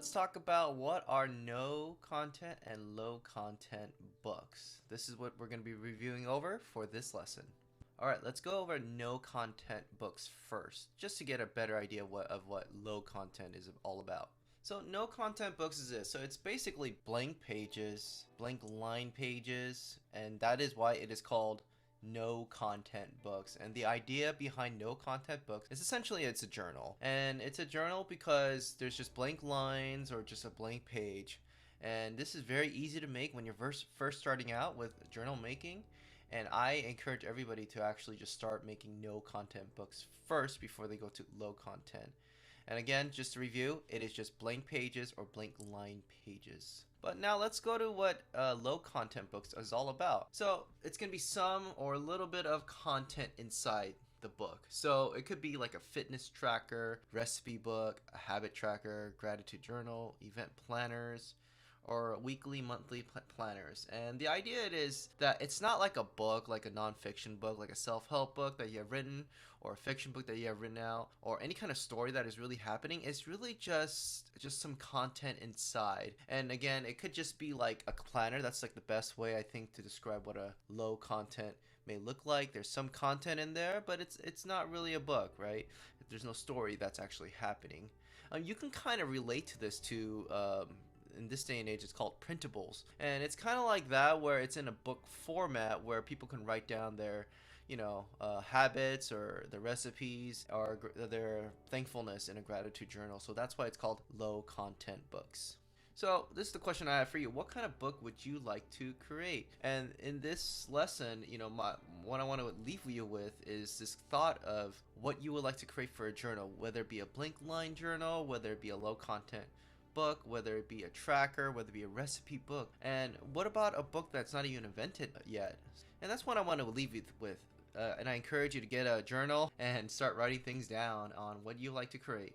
Let's talk about what are no content and low content books. This is what we're going to be reviewing over for this lesson. Alright, let's go over no content books first, just to get a better idea of what low content is all about. So no content books is this. So it's basically blank pages, blank line pages, and that is why it is called no content books. And the idea behind no content books is essentially it's a journal. And it's a journal because there's just blank lines or just a blank page. And this is very easy to make when you're first starting out with journal making. And I encourage everybody to actually just start making no content books first before they go to low content. And again, just to review, it is just blank pages or blank line pages. But now let's go to what low content books is all about. So it's going to be some or a little bit of content inside the book. So it could be like a fitness tracker, recipe book, a habit tracker, gratitude journal, event planners, or weekly, monthly planners. And the idea is that it's not like a book, like a non-fiction book, like a self-help book that you have written, or a fiction book that you have written out, or any kind of story that is really happening. It's really just some content inside. And again, it could just be like a planner. That's like the best way I think to describe what a low content may look like. There's some content in there, but it's not really a book, right? There's no story that's actually happening. You can kind of relate to this to in this day and age, it's called printables, and it's kind of like that, where it's in a book format where people can write down their habits or their recipes or their thankfulness in a gratitude journal. So that's why it's called low content books. So this is the question I have for you. What kind of book would you like to create? And in this lesson, what I want to leave you with is this thought of what you would like to create for a journal, whether it be a blank line journal, whether it be a low content book, whether it be a tracker, whether it be a recipe book. And what about a book that's not even invented yet? And that's what I want to leave you with. And I encourage you to get a journal and start writing things down on what you like to create.